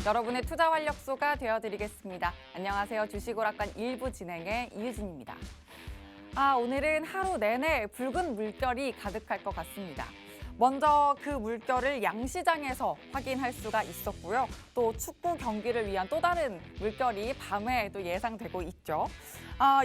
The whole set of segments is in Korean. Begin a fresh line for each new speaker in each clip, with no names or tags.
여러분의 투자 활력소가 되어드리겠습니다. 안녕하세요. 주식오락관 1부 진행의 이유진입니다. 오늘은 하루 내내 붉은 물결이 가득할 것 같습니다. 먼저 그 물결을 양시장에서 확인할 수가 있었고요. 또 축구 경기를 위한 또 다른 물결이 밤에 또 예상되고 있죠.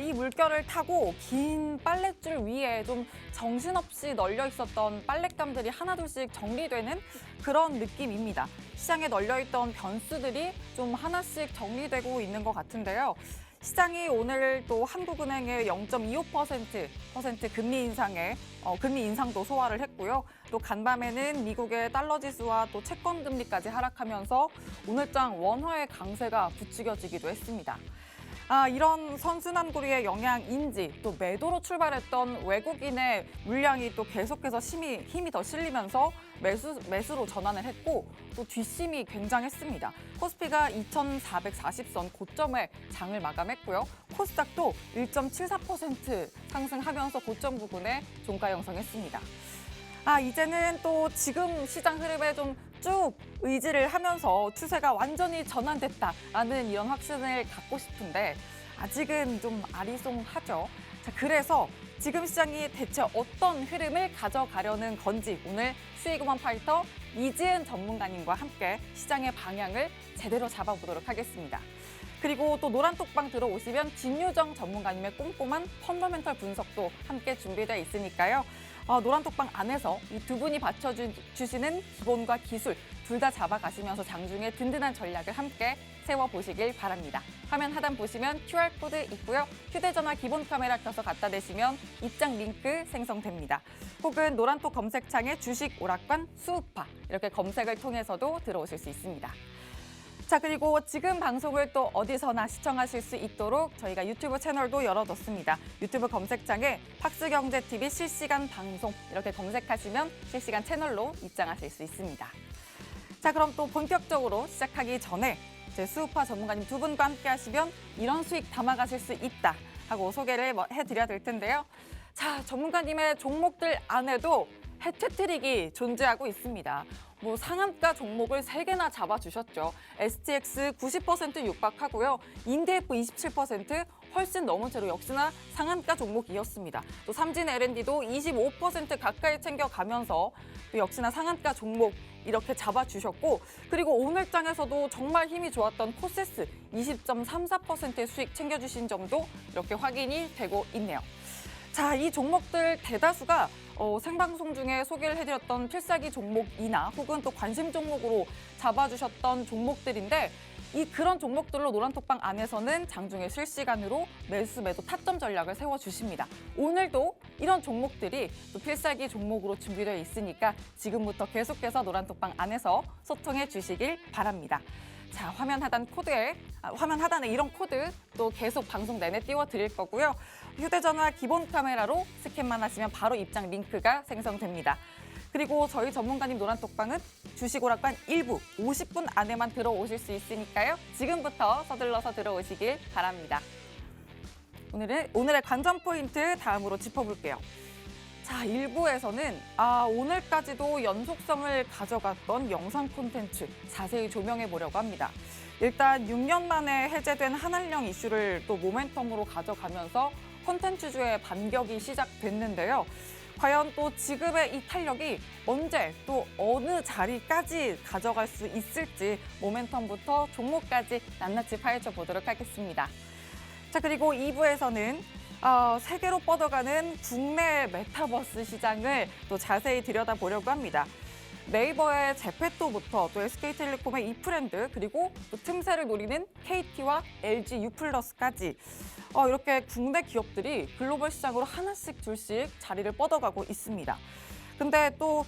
이 물결을 타고 긴 빨랫줄 위에 좀 정신없이 널려 있었던 빨랫감들이 하나둘씩 정리되는 그런 느낌입니다. 시장에 널려있던 변수들이 좀 하나씩 정리되고 있는 것 같은데요. 시장이 오늘 또 한국은행의 0.25% 금리 인상도 소화를 했고요. 또 간밤에는 미국의 달러 지수와 또 채권 금리까지 하락하면서 오늘장 원화의 강세가 부추겨지기도 했습니다. 이런 선순환고리의 영향인지 또 매도로 출발했던 외국인의 물량이 또 계속해서 힘이 더 실리면서 매수로 전환을 했고 또 뒷심이 굉장했습니다. 코스피가 2,440선 고점에 장을 마감했고요. 코스닥도 1.74% 상승하면서 고점 부근에 종가 형성했습니다. 이제는 또 지금 시장 흐름에 좀 쭉 의지를 하면서 추세가 완전히 전환됐다라는 이런 확신을 갖고 싶은데 아직은 좀 아리송하죠. 자, 그래서 지금 시장이 대체 어떤 흐름을 가져가려는 건지 오늘 수익우먼 파이터 이지은 전문가님과 함께 시장의 방향을 제대로 잡아보도록 하겠습니다. 그리고 또 노란톡방 들어오시면 진유정 전문가님의 꼼꼼한 펀더멘털 분석도 함께 준비되어 있으니까요. 노란톡방 안에서 이 두 분이 받쳐주시는 기본과 기술 둘 다 잡아가시면서 장중에 든든한 전략을 함께 세워보시길 바랍니다. 화면 하단 보시면 QR코드 있고요. 휴대전화 기본 카메라 켜서 갖다 대시면 입장 링크 생성됩니다. 혹은 노란톡 검색창에 주식 오락관 수우파 이렇게 검색을 통해서도 들어오실 수 있습니다. 자, 그리고 지금 방송을 또 어디서나 시청하실 수 있도록 저희가 유튜브 채널도 열어뒀습니다. 유튜브 검색창에 박스경제TV 실시간 방송 이렇게 검색하시면 실시간 채널로 입장하실 수 있습니다. 자, 그럼 또 본격적으로 시작하기 전에 제 수우파 전문가님 두 분과 함께 하시면 이런 수익 담아가실 수 있다 하고 소개를 해드려야 될 텐데요. 자, 전문가님의 종목들 안에도 해트트릭이 존재하고 있습니다. 상한가 종목을 3개나 잡아주셨죠. STX 90% 육박하고요. 인디F 27% 훨씬 넘은 채로 역시나 상한가 종목이었습니다. 또 삼진 L&D도 25% 가까이 챙겨가면서 또 역시나 상한가 종목 이렇게 잡아주셨고 그리고 오늘장에서도 정말 힘이 좋았던 코세스 20.34%의 수익 챙겨주신 점도 이렇게 확인이 되고 있네요. 자, 이 종목들 대다수가 생방송 중에 소개를 해드렸던 필살기 종목이나 혹은 또 관심 종목으로 잡아주셨던 종목들인데 그런 종목들로 노란톡방 안에서는 장중에 실시간으로 매도 타점 전략을 세워주십니다. 오늘도 이런 종목들이 또 필살기 종목으로 준비되어 있으니까 지금부터 계속해서 노란톡방 안에서 소통해 주시길 바랍니다. 자, 화면 하단에 이런 코드 또 계속 방송 내내 띄워드릴 거고요. 휴대전화 기본 카메라로 스캔만 하시면 바로 입장 링크가 생성됩니다. 그리고 저희 전문가님 노란톡방은 주식오락관 1부 50분 안에만 들어오실 수 있으니까요. 지금부터 서둘러서 들어오시길 바랍니다. 오늘의 관전 포인트 다음으로 짚어볼게요. 자, 1부에서는 오늘까지도 연속성을 가져갔던 영상 콘텐츠 자세히 조명해 보려고 합니다. 일단 6년 만에 해제된 한한령 이슈를 또 모멘텀으로 가져가면서 콘텐츠주의 반격이 시작됐는데요. 과연 또 지금의 이 탄력이 언제 또 어느 자리까지 가져갈 수 있을지 모멘텀부터 종목까지 낱낱이 파헤쳐 보도록 하겠습니다. 자, 그리고 2부에서는 세계로 뻗어가는 국내 메타버스 시장을 또 자세히 들여다보려고 합니다. 네이버의 제페토부터 또 SK텔레콤의 이프랜드 그리고 또 틈새를 노리는 KT와 LG U+까지 이렇게 국내 기업들이 글로벌 시장으로 하나씩 둘씩 자리를 뻗어가고 있습니다. 근데 또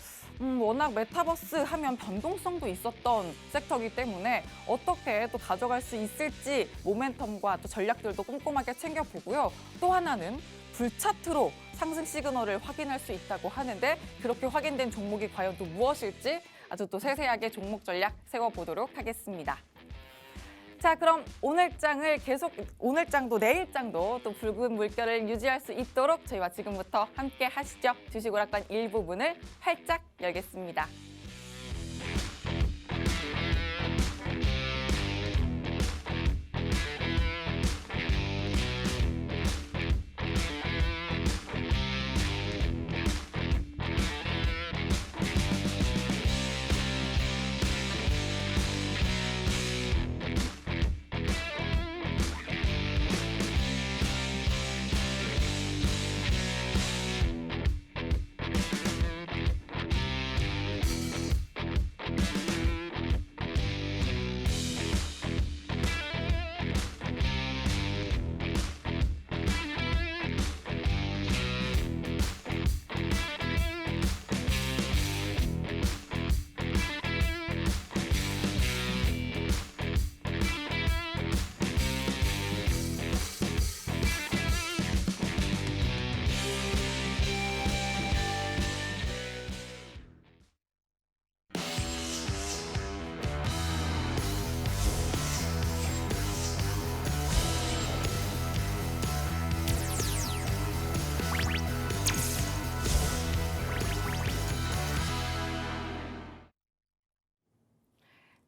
워낙 메타버스 하면 변동성도 있었던 섹터이기 때문에 어떻게 또 가져갈 수 있을지 모멘텀과 또 전략들도 꼼꼼하게 챙겨보고요. 또 하나는 불차트로 상승 시그널을 확인할 수 있다고 하는데 그렇게 확인된 종목이 과연 또 무엇일지 아주 또 세세하게 종목 전략 세워보도록 하겠습니다. 자, 그럼 오늘장도 내일장도 또 붉은 물결을 유지할 수 있도록 저희와 지금부터 함께 하시죠. 주식오락관 1부분을 활짝 열겠습니다.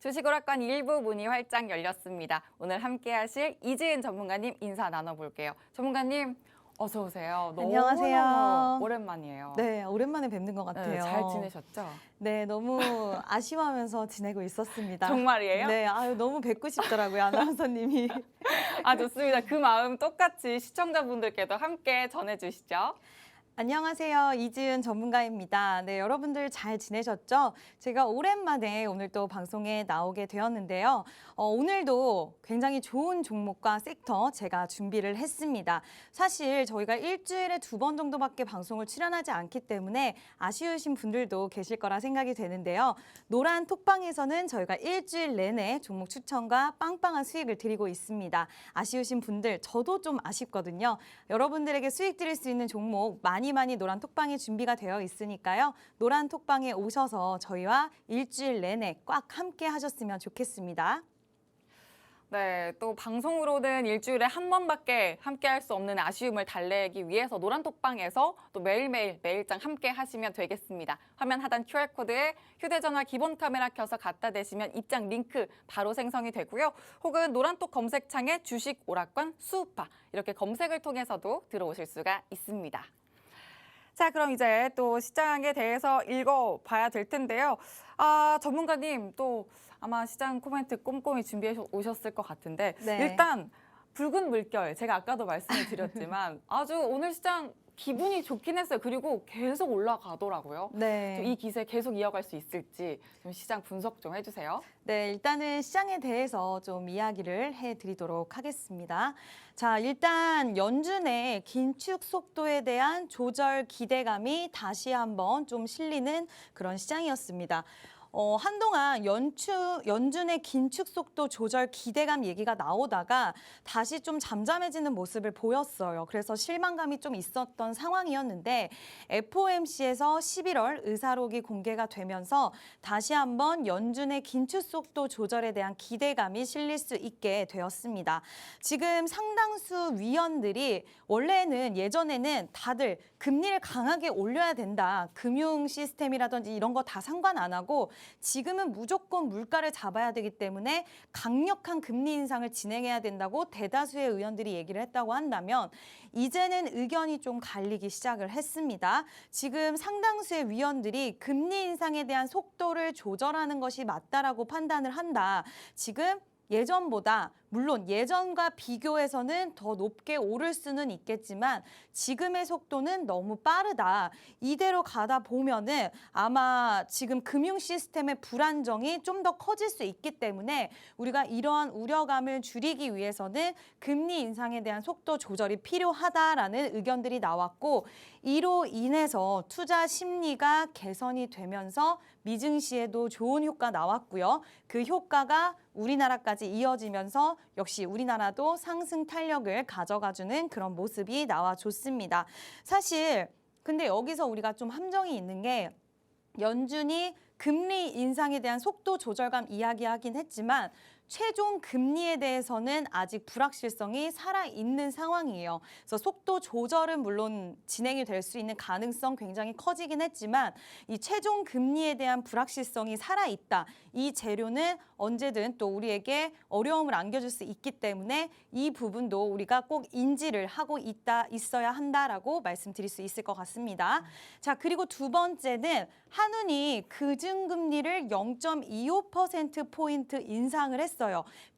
주식오락관 1부 문이 활짝 열렸습니다. 오늘 함께하실 이지은 전문가님 인사 나눠볼게요. 전문가님 어서 오세요.
안녕하세요.
너무 오랜만이에요.
네, 오랜만에 뵙는 것 같아요.
네, 잘 지내셨죠?
네, 너무 아쉬워하면서 지내고 있었습니다.
정말이에요?
네, 아유, 너무 뵙고 싶더라고요, 아나운서님이.
아, 좋습니다. 그 마음 똑같이 시청자분들께도 함께 전해주시죠.
안녕하세요. 이지은 전문가입니다. 네, 여러분들 잘 지내셨죠? 제가 오랜만에 오늘 또 방송에 나오게 되었는데요. 오늘도 굉장히 좋은 종목과 섹터 제가 준비를 했습니다. 사실 저희가 일주일에 2번 정도밖에 방송을 출연하지 않기 때문에 아쉬우신 분들도 계실 거라 생각이 되는데요. 노란 톡방에서는 저희가 일주일 내내 종목 추천과 빵빵한 수익을 드리고 있습니다. 아쉬우신 분들, 저도 좀 아쉽거든요. 여러분들에게 수익 드릴 수 있는 종목 많이 노란 톡방이 준비가 되어 있으니까요. 노란 톡방에 오셔서 저희와 일주일 내내 꽉 함께 하셨으면 좋겠습니다.
네, 또 방송으로는 일주일에 한 번밖에 함께 할 수 없는 아쉬움을 달래기 위해서 노란톡방에서 또 매일매일 매일장 함께 하시면 되겠습니다. 화면 하단 QR코드에 휴대전화 기본 카메라 켜서 갖다 대시면 입장 링크 바로 생성이 되고요. 혹은 노란톡 검색창에 주식 오락관 수우파 이렇게 검색을 통해서도 들어오실 수가 있습니다. 자, 그럼 이제 또 시장에 대해서 읽어봐야 될 텐데요. 전문가님 또 아마 시장 코멘트 꼼꼼히 준비해 오셨을 것 같은데
네.
일단 붉은 물결, 제가 아까도 말씀을 드렸지만 아주 오늘 시장 기분이 좋긴 했어요. 그리고 계속 올라가더라고요.
네.
이 기세 계속 이어갈 수 있을지 좀 시장 분석 좀 해주세요.
네, 일단은 시장에 대해서 좀 이야기를 해드리도록 하겠습니다. 자, 일단 연준의 긴축 속도에 대한 조절 기대감이 다시 한번 좀 실리는 그런 시장이었습니다. 한동안 연준의 긴축 속도 조절 기대감 얘기가 나오다가 다시 좀 잠잠해지는 모습을 보였어요. 그래서 실망감이 좀 있었던 상황이었는데 FOMC에서 11월 의사록이 공개가 되면서 다시 한번 연준의 긴축 속도 조절에 대한 기대감이 실릴 수 있게 되었습니다. 지금 상당수 위원들이 원래는 예전에는 다들 금리를 강하게 올려야 된다. 금융 시스템이라든지 이런 거 다 상관 안 하고 지금은 무조건 물가를 잡아야 되기 때문에 강력한 금리 인상을 진행해야 된다고 대다수의 의원들이 얘기를 했다고 한다면 이제는 의견이 좀 갈리기 시작을 했습니다. 지금 상당수의 위원들이 금리 인상에 대한 속도를 조절하는 것이 맞다라고 판단을 한다. 지금 예전보다 물론 예전과 비교해서는 더 높게 오를 수는 있겠지만 지금의 속도는 너무 빠르다. 이대로 가다 보면은 아마 지금 금융 시스템의 불안정이 좀 더 커질 수 있기 때문에 우리가 이러한 우려감을 줄이기 위해서는 금리 인상에 대한 속도 조절이 필요하다라는 의견들이 나왔고 이로 인해서 투자 심리가 개선이 되면서 미증시에도 좋은 효과 나왔고요. 그 효과가 우리나라까지 이어지면서 역시 우리나라도 상승 탄력을 가져가주는 그런 모습이 나와줬습니다. 사실 근데 여기서 우리가 좀 함정이 있는 게 연준이 금리 인상에 대한 속도 조절감 이야기하긴 했지만 최종 금리에 대해서는 아직 불확실성이 살아있는 상황이에요. 그래서 속도 조절은 물론 진행이 될 수 있는 가능성 굉장히 커지긴 했지만 이 최종 금리에 대한 불확실성이 살아있다. 이 재료는 언제든 또 우리에게 어려움을 안겨줄 수 있기 때문에 이 부분도 우리가 꼭 인지를 하고 있어야 한다라고 말씀드릴 수 있을 것 같습니다. 자, 그리고 두 번째는 한은이 그중금리를 0.25%포인트 인상을 했어요.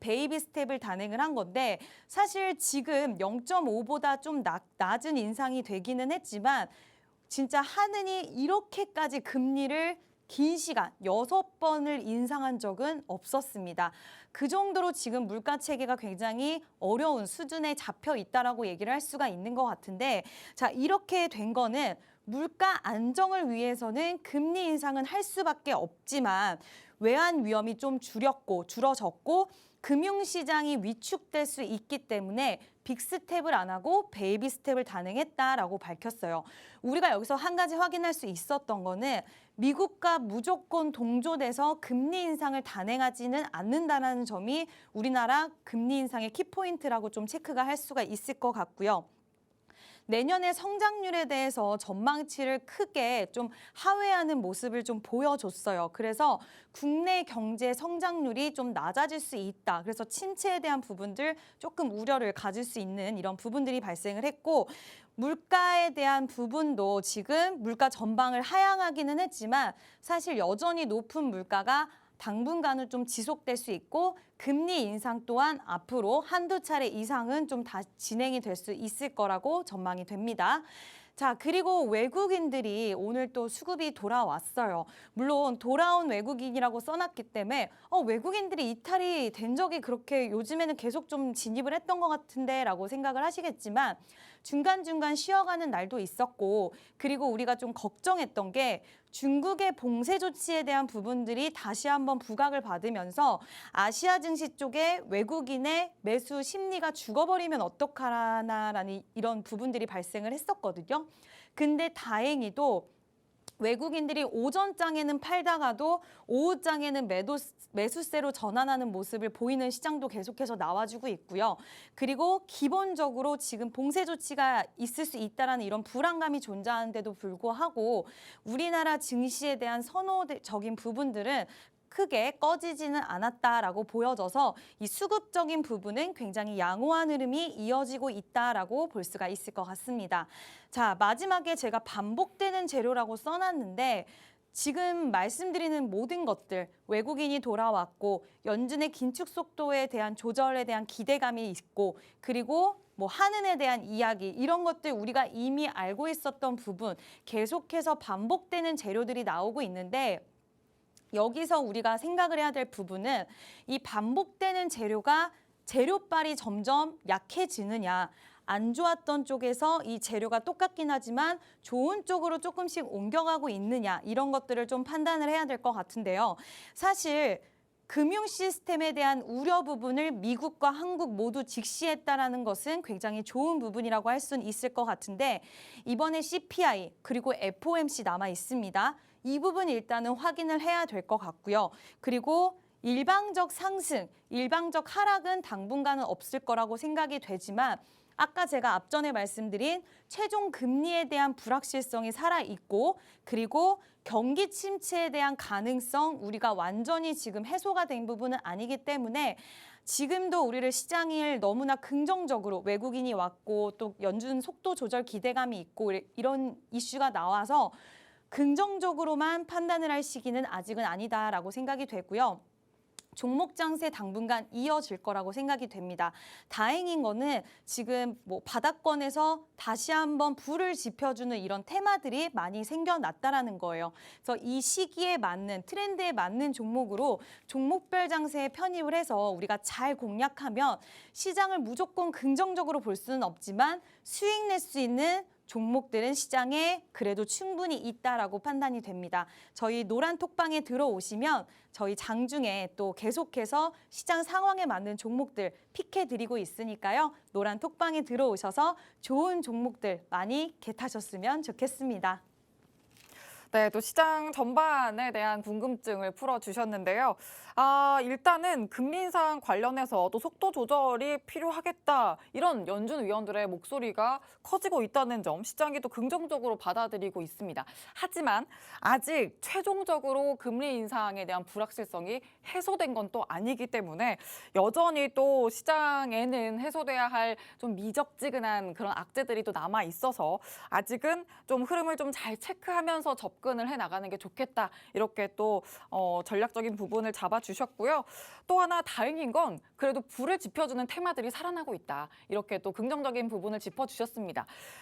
베이비 스텝을 단행을 한 건데 사실 지금 0.5보다 좀 낮은 인상이 되기는 했지만 진짜 한은이 이렇게까지 금리를 긴 시간 6번을 인상한 적은 없었습니다. 그 정도로 지금 물가 체계가 굉장히 어려운 수준에 잡혀 있다라고 얘기를 할 수가 있는 것 같은데 자, 이렇게 된 거는 물가 안정을 위해서는 금리 인상은 할 수밖에 없지만 외환 위험이 좀 줄어졌고 금융시장이 위축될 수 있기 때문에 빅스텝을 안 하고 베이비 스텝을 단행했다라고 밝혔어요. 우리가 여기서 한 가지 확인할 수 있었던 거는 미국과 무조건 동조돼서 금리 인상을 단행하지는 않는다는 점이 우리나라 금리 인상의 키포인트라고 좀 체크가 할 수가 있을 것 같고요. 내년의 성장률에 대해서 전망치를 크게 좀 하회하는 모습을 좀 보여줬어요. 그래서 국내 경제 성장률이 좀 낮아질 수 있다. 그래서 침체에 대한 부분들 조금 우려를 가질 수 있는 이런 부분들이 발생을 했고, 물가에 대한 부분도 지금 물가 전방을 하향하기는 했지만 사실 여전히 높은 물가가 당분간은 좀 지속될 수 있고, 금리 인상 또한 앞으로 한두 차례 이상은 좀 다 진행이 될 수 있을 거라고 전망이 됩니다. 자, 그리고 외국인들이 오늘 또 수급이 돌아왔어요. 물론 돌아온 외국인이라고 써놨기 때문에 외국인들이 이탈이 된 적이 그렇게 요즘에는 계속 좀 진입을 했던 것 같은데 라고 생각을 하시겠지만, 중간중간 쉬어가는 날도 있었고, 그리고 우리가 좀 걱정했던 게 중국의 봉쇄 조치에 대한 부분들이 다시 한번 부각을 받으면서 아시아 증시 쪽에 외국인의 매수 심리가 죽어버리면 어떡하나라는 이런 부분들이 발생을 했었거든요. 근데 다행히도 외국인들이 오전장에는 팔다가도 오후장에는 매수세로 전환하는 모습을 보이는 시장도 계속해서 나와주고 있고요. 그리고 기본적으로 지금 봉쇄 조치가 있을 수 있다는 이런 불안감이 존재하는데도 불구하고 우리나라 증시에 대한 선호적인 부분들은 크게 꺼지지는 않았다라고 보여져서 이 수급적인 부분은 굉장히 양호한 흐름이 이어지고 있다라고 볼 수가 있을 것 같습니다. 자, 마지막에 제가 반복되는 재료라고 써놨는데, 지금 말씀드리는 모든 것들, 외국인이 돌아왔고 연준의 긴축 속도에 대한 조절에 대한 기대감이 있고, 그리고 뭐 한은에 대한 이야기, 이런 것들 우리가 이미 알고 있었던 부분, 계속해서 반복되는 재료들이 나오고 있는데, 여기서 우리가 생각을 해야 될 부분은 이 반복되는 재료가 재료빨이 점점 약해지느냐, 안 좋았던 쪽에서 이 재료가 똑같긴 하지만 좋은 쪽으로 조금씩 옮겨가고 있느냐, 이런 것들을 좀 판단을 해야 될 것 같은데요. 사실 금융 시스템에 대한 우려 부분을 미국과 한국 모두 직시했다라는 것은 굉장히 좋은 부분이라고 할 수는 있을 것 같은데, 이번에 CPI 그리고 FOMC 남아 있습니다. 이 부분 일단은 확인을 해야 될 것 같고요. 그리고 일방적 상승, 일방적 하락은 당분간은 없을 거라고 생각이 되지만, 아까 제가 앞전에 말씀드린 최종 금리에 대한 불확실성이 살아있고, 그리고 경기 침체에 대한 가능성, 우리가 완전히 지금 해소가 된 부분은 아니기 때문에 지금도 우리를 시장을 너무나 긍정적으로, 외국인이 왔고 또 연준 속도 조절 기대감이 있고 이런 이슈가 나와서 긍정적으로만 판단을 할 시기는 아직은 아니다라고 생각이 되고요. 종목 장세 당분간 이어질 거라고 생각이 됩니다. 다행인 거는 지금 뭐 바닥권에서 다시 한번 불을 지펴주는 이런 테마들이 많이 생겨났다라는 거예요. 그래서 이 시기에 맞는, 트렌드에 맞는 종목으로 종목별 장세에 편입을 해서 우리가 잘 공략하면 시장을 무조건 긍정적으로 볼 수는 없지만 수익 낼 수 있는 종목들은 시장에 그래도 충분히 있다라고 판단이 됩니다. 저희 노란 톡방에 들어오시면 저희 장중에 또 계속해서 시장 상황에 맞는 종목들 픽해드리고 있으니까요. 노란 톡방에 들어오셔서 좋은 종목들 많이 겟하셨으면 좋겠습니다.
네, 또 시장 전반에 대한 궁금증을 풀어주셨는데요. 일단은 금리 인상 관련해서 또 속도 조절이 필요하겠다, 이런 연준 위원들의 목소리가 커지고 있다는 점, 시장이 또 긍정적으로 받아들이고 있습니다. 하지만 아직 최종적으로 금리 인상에 대한 불확실성이 해소된 건 또 아니기 때문에 여전히 또 시장에는 해소돼야 할 좀 미적지근한 그런 악재들이 또 남아 있어서 아직은 좀 흐름을 좀 잘 체크하면서 접근을 해 나가는 게 좋겠다, 이렇게 또 전략적인 부분을 잡아주셨고요. 또 하나 다행인 건 그래도 불을 지펴주는 테마들이 살아나고 있다, 이렇게 또 긍정적인 부분을 짚어주셨습니다.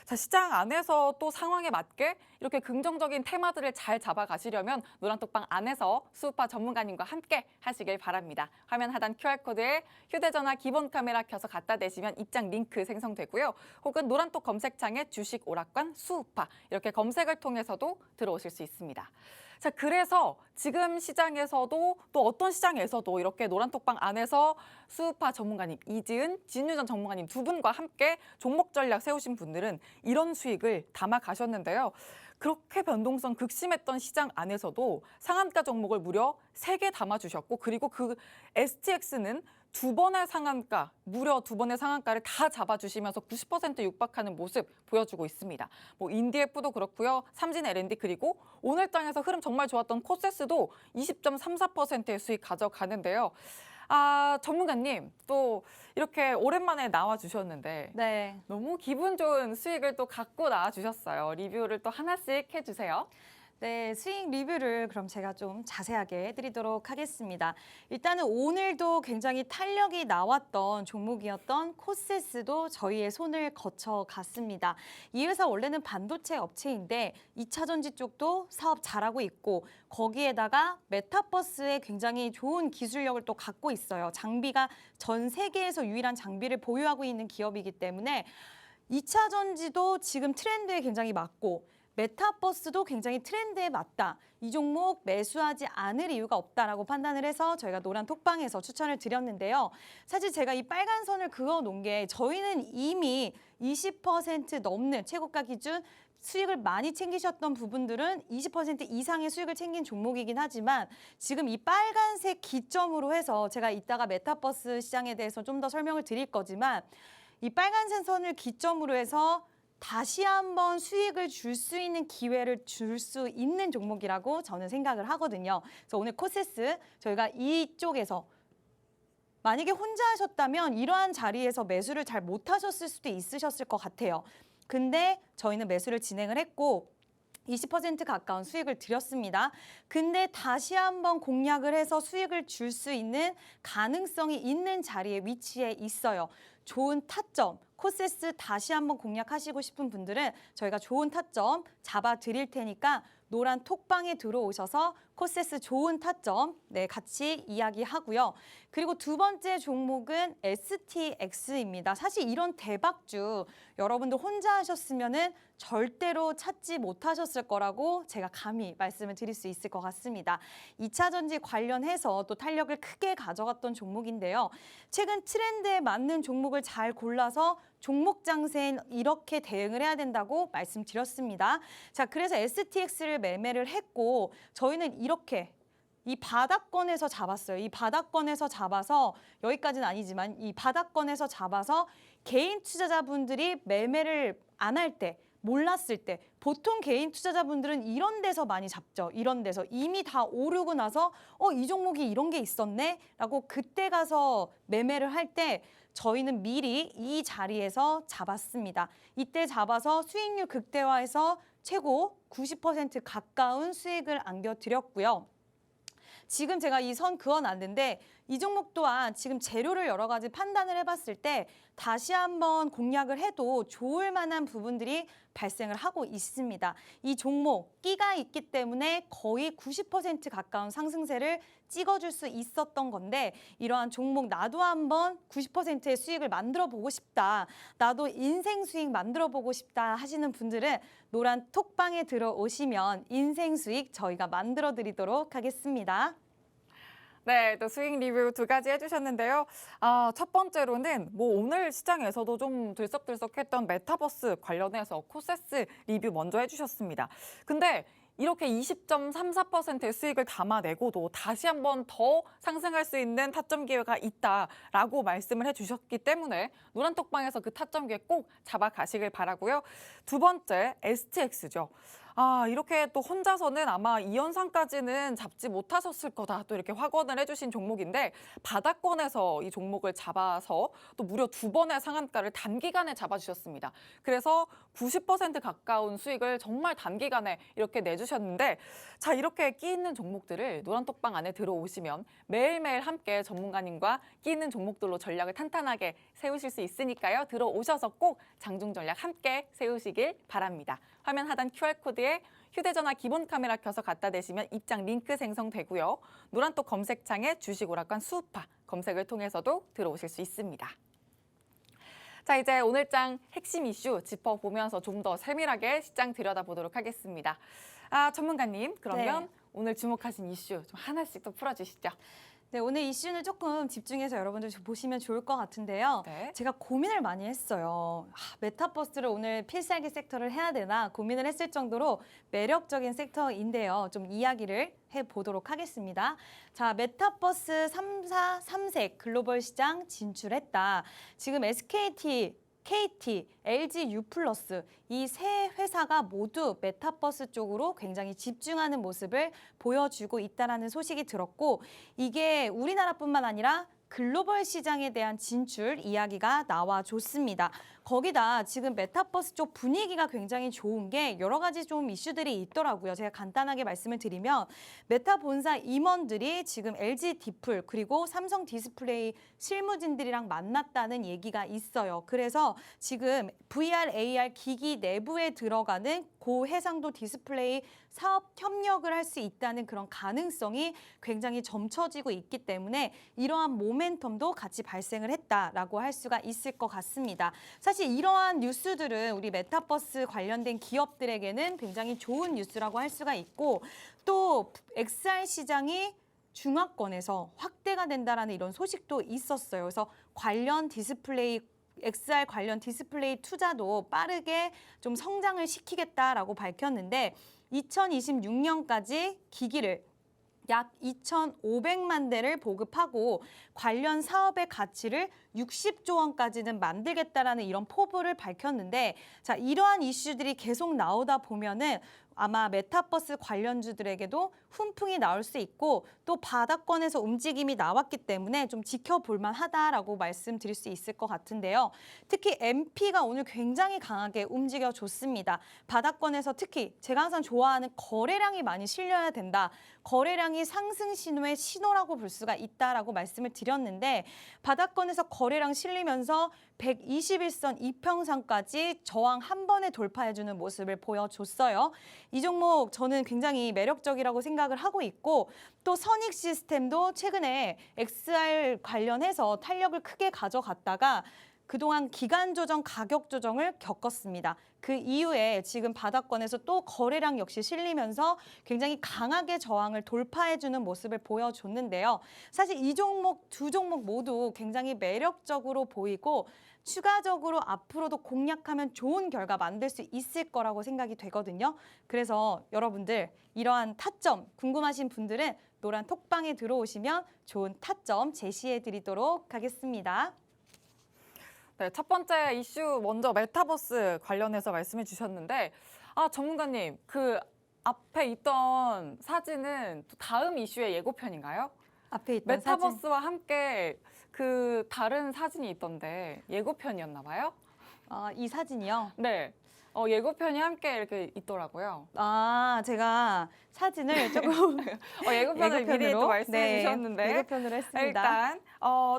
자, 시장 안에서 또 상황에 맞게 이렇게 긍정적인 테마들을 잘 잡아가시려면 노란톡방 안에서 수우파 전문가님과 함께 하시길 바랍니다. 화면 하단 QR코드에 휴대전화 기본 카메라 켜서 갖다 대시면 입장 링크 생성되고요. 혹은 노란톡 검색창에 주식 오락관 수우파, 이렇게 검색을 통해서도 들어오실 수 있습니다. 자, 그래서 지금 시장에서도 또 어떤 시장에서도 이렇게 노란톡방 안에서 수우파 전문가님, 이지은, 진유전 전문가님 두 분과 함께 종목 전략 세우신 분들은 이런 수익을 담아 가셨는데요. 그렇게 변동성 극심했던 시장 안에서도 상한가 종목을 무려 3개 담아주셨고, 그리고 그 STX는 두 번의 상한가, 무려 두 번의 상한가를 다 잡아주시면서 90% 육박하는 모습 보여주고 있습니다. 뭐 인디에프도 그렇고요. 삼진 L&D 그리고 오늘 장에서 흐름 정말 좋았던 코세스도 20.34%의 수익 가져가는데요. 전문가님 또 이렇게 오랜만에 나와주셨는데
네.
너무 기분 좋은 수익을 또 갖고 나와주셨어요. 리뷰를 또 하나씩 해주세요.
네, 수익 리뷰를 그럼 제가 좀 자세하게 해드리도록 하겠습니다. 일단은 오늘도 굉장히 탄력이 나왔던 종목이었던 코세스도 저희의 손을 거쳐갔습니다. 이 회사 원래는 반도체 업체인데 2차 전지 쪽도 사업 잘하고 있고 거기에다가 메타버스에 굉장히 좋은 기술력을 또 갖고 있어요. 장비가 전 세계에서 유일한 장비를 보유하고 있는 기업이기 때문에 2차 전지도 지금 트렌드에 굉장히 맞고 메타버스도 굉장히 트렌드에 맞다. 이 종목 매수하지 않을 이유가 없다라고 판단을 해서 저희가 노란 톡방에서 추천을 드렸는데요. 사실 제가 이 빨간 선을 그어 놓은 게 저희는 이미 20% 넘는 최고가 기준 수익을 많이 챙기셨던 부분들은 20% 이상의 수익을 챙긴 종목이긴 하지만 지금 이 빨간색 기점으로 해서 제가 이따가 메타버스 시장에 대해서 좀 더 설명을 드릴 거지만 이 빨간색 선을 기점으로 해서 다시 한번 수익을 줄 수 있는 기회를 줄 수 있는 종목이라고 저는 생각을 하거든요. 그래서 오늘 코세스 저희가 이쪽에서 만약에 혼자 하셨다면 이러한 자리에서 매수를 잘 못하셨을 수도 있으셨을 것 같아요. 근데 저희는 매수를 진행을 했고 20% 가까운 수익을 드렸습니다. 근데 다시 한번 공략을 해서 수익을 줄 수 있는 가능성이 있는 자리에 위치해 있어요. 좋은 타점, 코세스 다시 한번 공략하시고 싶은 분들은 저희가 좋은 타점 잡아 드릴 테니까 노란 톡방에 들어오셔서 코세스 좋은 타점 같이 이야기하고요. 그리고 두 번째 종목은 STX입니다. 사실 이런 대박주 여러분들 혼자 하셨으면은 절대로 찾지 못하셨을 거라고 제가 감히 말씀을 드릴 수 있을 것 같습니다. 2차 전지 관련해서 또 탄력을 크게 가져갔던 종목인데요. 최근 트렌드에 맞는 종목을 잘 골라서 종목 장세엔 이렇게 대응을 해야 된다고 말씀드렸습니다. 자, 그래서 STX를 매매를 했고 저희는 이렇게 이 바닥권에서 잡았어요. 이 바닥권에서 잡아서 여기까지는 아니지만 이 바닥권에서 잡아서 개인 투자자분들이 매매를 안 할 때 몰랐을 때 보통 개인 투자자분들은 이런 데서 많이 잡죠. 이런 데서 이미 다 오르고 나서 이 종목이 이런 게 있었네 라고 그때 가서 매매를 할 때 저희는 미리 이 자리에서 잡았습니다. 이때 잡아서 수익률 극대화해서 최고 90% 가까운 수익을 안겨드렸고요. 지금 제가 이 선 그어놨는데 이 종목 또한 지금 재료를 여러 가지 판단을 해봤을 때 다시 한번 공략을 해도 좋을 만한 부분들이 발생을 하고 있습니다. 이 종목 끼가 있기 때문에 거의 90% 가까운 상승세를 찍어줄 수 있었던 건데 이러한 종목 나도 한번 90%의 수익을 만들어 보고 싶다. 나도 인생 수익 만들어 보고 싶다 하시는 분들은 노란 톡방에 들어오시면 인생 수익 저희가 만들어 드리도록 하겠습니다.
네, 또 수익 리뷰 두 가지 해주셨는데요. 첫 번째로는 뭐 오늘 시장에서도 좀 들썩들썩했던 메타버스 관련해서 코세스 리뷰 먼저 해주셨습니다. 근데 이렇게 20.34%의 수익을 담아내고도 다시 한번 더 상승할 수 있는 타점 기회가 있다라고 말씀을 해주셨기 때문에 노란 톡방에서 그 타점 기회 꼭 잡아가시길 바라고요. 두 번째, STX죠. 이렇게 또 혼자서는 아마 이 연상까지는 잡지 못하셨을 거다. 또 이렇게 확언을 해주신 종목인데 바닥권에서 이 종목을 잡아서 또 무려 두 번의 상한가를 단기간에 잡아주셨습니다. 그래서 90% 가까운 수익을 정말 단기간에 이렇게 내주셨는데 자, 이렇게 끼 있는 종목들을 노란톡방 안에 들어오시면 매일매일 함께 전문가님과 끼 있는 종목들로 전략을 탄탄하게 세우실 수 있으니까요. 들어오셔서 꼭 장중 전략 함께 세우시길 바랍니다. 화면 하단 QR코드에 휴대전화 기본 카메라 켜서 갖다 대시면 입장 링크 생성되고요. 노란톡 검색창에 주식오락관 수우파 검색을 통해서도 들어오실 수 있습니다. 자, 이제 오늘장 핵심 이슈 짚어보면서 좀 더 세밀하게 시장 들여다보도록 하겠습니다. 전문가님, 그러면
네.
오늘 주목하신 이슈 좀 하나씩 또 풀어주시죠.
네, 오늘 이슈는 조금 집중해서 여러분들 좀 보시면 좋을 것 같은데요.
네.
제가 고민을 많이 했어요. 메타버스를 오늘 필살기 섹터를 해야 되나 고민을 했을 정도로 매력적인 섹터인데요. 좀 이야기를 해보도록 하겠습니다. 자, 메타버스 3색 글로벌 시장 진출했다. 지금 SKT, KT, LG U+, 이 세 회사가 모두 메타버스 쪽으로 굉장히 집중하는 모습을 보여주고 있다는 소식이 들었고, 이게 우리나라뿐만 아니라 글로벌 시장에 대한 진출 이야기가 나와줬습니다. 거기다 지금 메타버스 쪽 분위기가 굉장히 좋은 게 여러 가지 좀 이슈들이 있더라고요. 제가 간단하게 말씀을 드리면 메타 본사 임원들이 지금 LG 디플 그리고 삼성 디스플레이 실무진들이랑 만났다는 얘기가 있어요. 그래서 지금 VR, AR 기기 내부에 들어가는 고해상도 디스플레이 사업 협력을 할 수 있다는 그런 가능성이 굉장히 점쳐지고 있기 때문에 이러한 모멘텀도 같이 발생을 했다라고 할 수가 있을 것 같습니다. 사실 이러한 뉴스들은 우리 메타버스 관련된 기업들에게는 굉장히 좋은 뉴스라고 할 수가 있고, 또 XR 시장이 중화권에서 확대가 된다라는 이런 소식도 있었어요. 그래서 관련 디스플레이 XR 관련 디스플레이 투자도 빠르게 좀 성장을 시키겠다라고 밝혔는데 2026년까지 기기를 약 2,500만 대를 보급하고 관련 사업의 가치를 60조 원까지는 만들겠다라는 이런 포부를 밝혔는데, 자, 이러한 이슈들이 계속 나오다 보면은 아마 메타버스 관련주들에게도 훈풍이 나올 수 있고, 또 바닥권에서 움직임이 나왔기 때문에 좀 지켜볼 만하다라고 말씀드릴 수 있을 것 같은데요. 특히 MP가 오늘 굉장히 강하게 움직여줬습니다. 바닥권에서 특히 제가 항상 좋아하는 거래량이 많이 실려야 된다. 거래량이 상승 신호의 신호라고 볼 수가 있다라고 말씀을 드렸는데, 바닥권에서 거래량 실리면서 121선 이평선까지 저항 한 번에 돌파해주는 모습을 보여줬어요. 이 종목 저는 굉장히 매력적이라고 생각을 하고 있고, 또 선익 시스템도 최근에 XR 관련해서 탄력을 크게 가져갔다가 그동안 기간 조정, 가격 조정을 겪었습니다. 그 이후에 지금 바닥권에서 또 거래량 역시 실리면서 굉장히 강하게 저항을 돌파해주는 모습을 보여줬는데요. 사실 이 종목, 두 종목 모두 굉장히 매력적으로 보이고 추가적으로 앞으로도 공략하면 좋은 결과 만들 수 있을 거라고 생각이 되거든요. 그래서 여러분들 이러한 타점 궁금하신 분들은 노란 톡방에 들어오시면 좋은 타점 제시해 드리도록 하겠습니다.
네, 첫 번째 이슈 먼저 메타버스 관련해서 말씀해 주셨는데, 전문가님, 그 앞에 있던 사진은 또 다음 이슈의 예고편인가요?
앞에 있던 사진.
메타버스와 함께 그 다른 사진이 있던데 예고편이었나 봐요?
이 사진이요?
네. 예고편이 함께 이렇게 있더라고요.
제가 사진을 조금
예고편을 미리 또 말씀해 주셨는데.
예고편으로 했습니다.
일단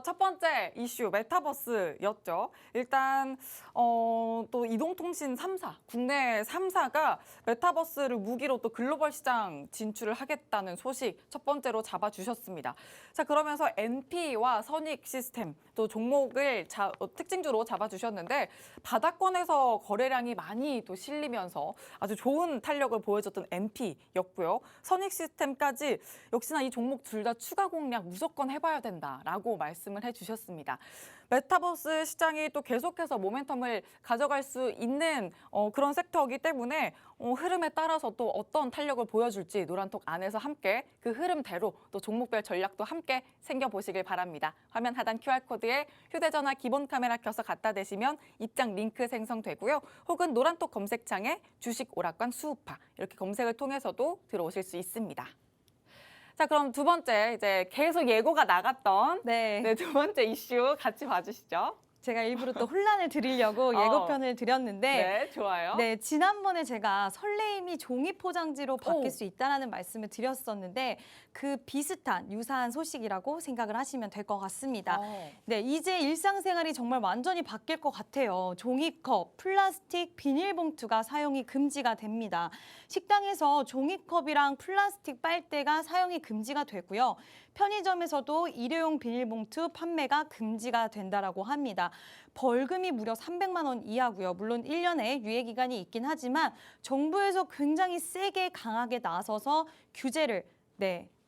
첫 번째 이슈 메타버스였죠. 일단 또 이동통신 3사, 국내 3사가 메타버스를 무기로 또 글로벌 시장 진출을 하겠다는 소식 첫 번째로 잡아주셨습니다. 자, 그러면서 NP와 선익 시스템 또 종목을 특징주로 잡아주셨는데, 바닥권에서 거래량이 많이 또 실리면서 아주 좋은 탄력을 보여줬던 NP였고요. 선익 시스템까지 역시나 이 종목 둘 다 추가 공략 무조건 해봐야 된다라고 말씀을 해주셨습니다. 메타버스 시장이 또 계속해서 모멘텀을 가져갈 수 있는 그런 섹터이기 때문에 흐름에 따라서 또 어떤 탄력을 보여줄지 노란톡 안에서 함께 그 흐름대로 또 종목별 전략도 함께 챙겨보시길 바랍니다. 화면 하단 QR코드에 휴대전화 기본 카메라 켜서 갖다 대시면 입장 링크 생성되고요. 혹은 노란톡 검색창에 주식 오락관 수우파 이렇게 검색을 통해서도 들어오실 수 있습니다. 자, 그럼 두 번째 이제 계속 예고가 나갔던
네.
두 번째 이슈 같이 봐주시죠.
제가 일부러 또 혼란을 드리려고 예고편을 드렸는데,
네, 좋아요.
네, 지난번에 제가 설레임이 종이 포장지로 바뀔
오.
수 있다는 말씀을 드렸었는데 그 비슷한 유사한 소식이라고 생각을 하시면 될 것 같습니다. 네, 이제 일상생활이 정말 완전히 바뀔 것 같아요. 종이컵, 플라스틱, 비닐봉투가 사용이 금지가 됩니다. 식당에서 종이컵이랑 플라스틱 빨대가 사용이 금지가 되고요. 편의점에서도 일회용 비닐봉투 판매가 금지가 된다라고 합니다. 벌금이 무려 300만 원 이하고요. 물론 1년의 유예 기간이 있긴 하지만 정부에서 굉장히 세게 강하게 나서서 규제를